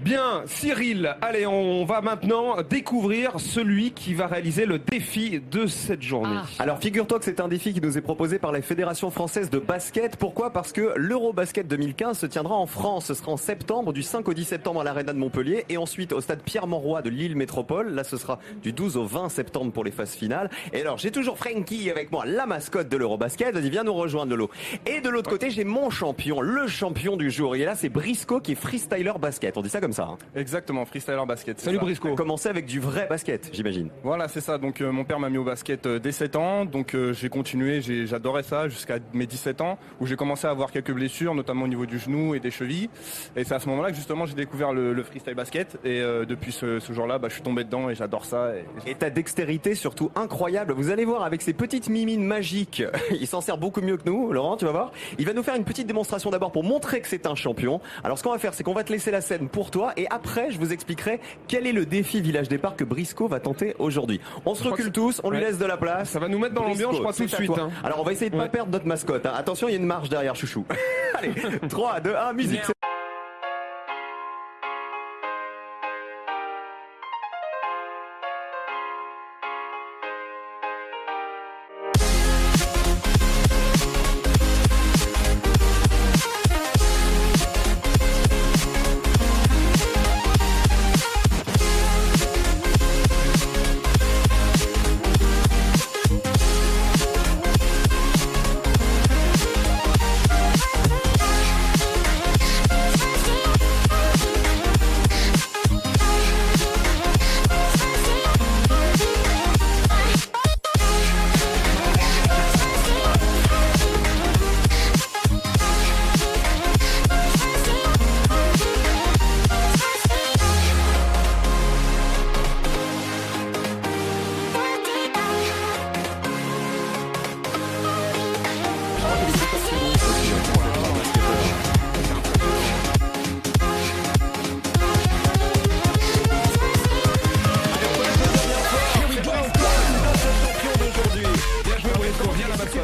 Bien, Cyril, allez, on va maintenant découvrir celui qui va réaliser le défi de cette journée. Alors figure-toi que c'est un défi qui nous est proposé par la Fédération française de basket. Pourquoi ? Parce que l'Eurobasket 2015 se tiendra en France. Ce sera en septembre, du 5 au 10 septembre à l'Arena de Montpellier et ensuite au stade Pierre-Mauroy de Lille Métropole. Là, ce sera du 12 au 20 septembre pour les phases finales. Et alors, j'ai toujours Frankie avec moi, la mascotte de l'Eurobasket. Vas-y, viens nous rejoindre, Lolo. Et de l'autre côté, j'ai mon champion, le champion du jour. Et là, c'est Briscoe qui est freestyler basket. On dit ça comme ça. Hein. Exactement, freestyler basket. Salut Briscoe. Commencé avec du vrai basket, j'imagine. Voilà, c'est ça. Donc mon père m'a mis au basket dès 7 ans. Donc j'ai continué, j'adorais ça jusqu'à mes 17 ans où j'ai commencé à avoir quelques blessures, notamment au niveau du genou et des chevilles. Et c'est à ce moment-là que justement j'ai découvert le freestyle basket. Et depuis ce jour-là, je suis tombé dedans et j'adore ça. Et ta dextérité surtout incroyable. Vous allez voir avec ces petites mimines magiques. Il s'en sert beaucoup mieux que nous, Laurent, tu vas voir. Il va nous faire une petite démonstration d'abord pour montrer que c'est un champion. Alors ce qu'on va faire, c'est qu'on va te laisser la scène pour toi et après je vous expliquerai quel est le défi Village Départ que Briscoe va tenter aujourd'hui. On se recule tous, on lui laisse de la place. Ça va nous mettre dans l'ambiance, je crois, tout de suite. Hein. Alors on va essayer de pas perdre notre mascotte. Hein. Attention, il y a une marche derrière Chouchou. Allez, 3, 2, 1, musique.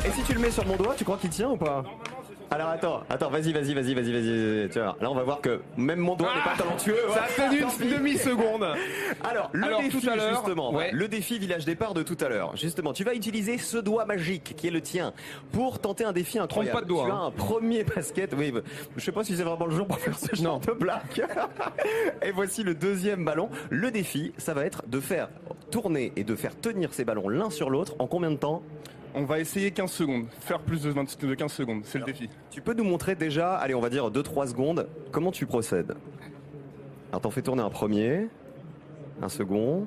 Et si tu le mets sur mon doigt, tu crois qu'il tient ou pas? Alors attends, vas-y. Tu vois, là on va voir que même mon doigt n'est pas talentueux. Ça a tenu une demi-seconde. Alors défi tout à l'heure, justement, le défi Village Départ de tout à l'heure. Justement, tu vas utiliser ce doigt magique qui est le tien pour tenter un défi incroyable. Trompe pas de doigt. Tu as un premier basket. Oui, je sais pas si c'est vraiment le jour pour faire ce genre de blague. Et voici le deuxième ballon. Le défi, ça va être de faire tourner et de faire tenir ces ballons l'un sur l'autre en combien de temps? On va essayer 15 secondes, faire plus de 15 secondes, c'est le défi. Tu peux nous montrer déjà, allez on va dire 2-3 secondes, comment tu procèdes? Alors t'en fais tourner un premier, un second,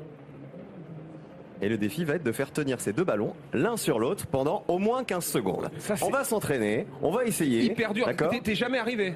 et le défi va être de faire tenir ces deux ballons l'un sur l'autre pendant au moins 15 secondes. On va s'entraîner, on va essayer. Hyper dur, t'es jamais arrivé?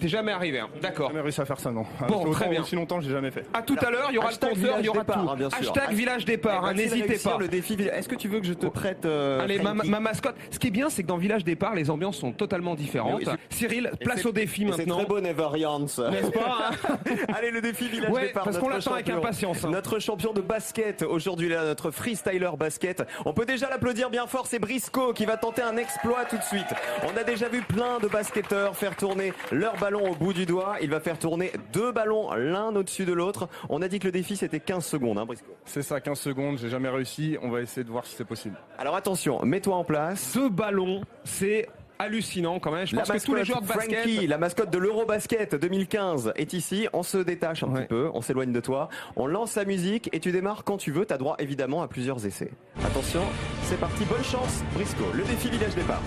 T'es jamais arrivé, hein. D'accord. J'ai jamais réussi à faire ça, non. Bon, très bien. Aussi longtemps, j'ai jamais fait. À tout à l'heure, il y aura le compteur, il y aura départ, tout. Hein, bien sûr. Hashtag Village Départ, n'hésitez pas. Le défi, est-ce que tu veux que je te prête Allez, ma mascotte. Ce qui est bien, c'est que dans Village Départ, les ambiances sont totalement différentes. Oui, Cyril, place au défi maintenant. C'est très beau, Neverians. N'est-ce pas, hein? Allez, le défi Village Départ. Parce qu'on l'attend avec impatience. Hein. Notre champion de basket, aujourd'hui, là, notre freestyler basket. On peut déjà l'applaudir bien fort, c'est Briscoe qui va tenter un exploit tout de suite. On a déjà vu plein de basketteurs faire tourner leur ballon au bout du doigt. Il va faire tourner deux ballons l'un au-dessus de l'autre. On a dit que le défi c'était 15 secondes, hein, Briscoe. C'est ça, 15 secondes, j'ai jamais réussi. On va essayer de voir si c'est possible. Alors attention, mets-toi en place. Deux ballons, c'est hallucinant quand même. Je pense que tous les joueurs de basket... Frankie, la mascotte de l'Eurobasket 2015 est ici. On se détache un petit peu, on s'éloigne de toi. On lance la musique et tu démarres quand tu veux. Tu as droit évidemment à plusieurs essais. Attention, c'est parti, bonne chance Briscoe. Le défi Village Départ.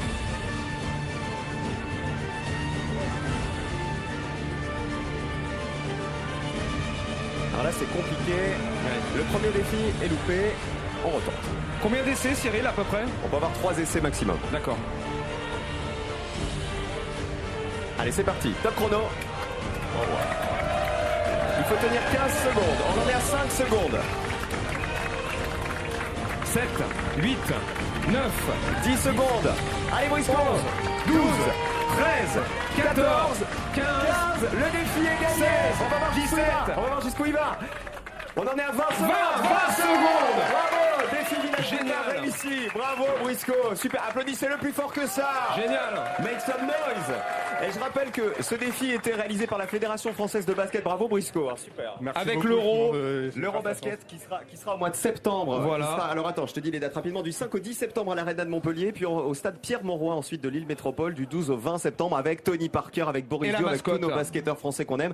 Alors là c'est compliqué, le premier défi est loupé, on retente. Combien d'essais Cyril à peu près? On peut avoir 3 essais maximum. D'accord. Allez c'est parti, top chrono. Il faut tenir 15 secondes, on en est à 5 secondes. 7, 8, 9, 10 secondes. Allez Briscoe, 12, 13, 14, 15, le défi est gagné. 16, on va voir 17, on va voir jusqu'où il va. On en est à 20 secondes. 20 secondes. Bravo, défi village Génial. réussi. Bravo Briscoe. Super, applaudissez-le plus fort que ça. Génial. Make some noise. Et je rappelle que ce défi était réalisé par la Fédération française de basket. Bravo Briscoe. Super. Merci Avec beaucoup, l'Euro, L'Eurobasket qui sera au mois de septembre. Voilà. Qui sera- alors attends, je te dis les dates rapidement. Du 5 au 10 septembre à l'Arena de Montpellier, puis au stade Pierre-Mauroy ensuite de l'île Métropole du 12 au 20 septembre avec Tony Parker, avec Boris Et la Dio, avec tous mascotte. nos basketteurs français qu'on aime.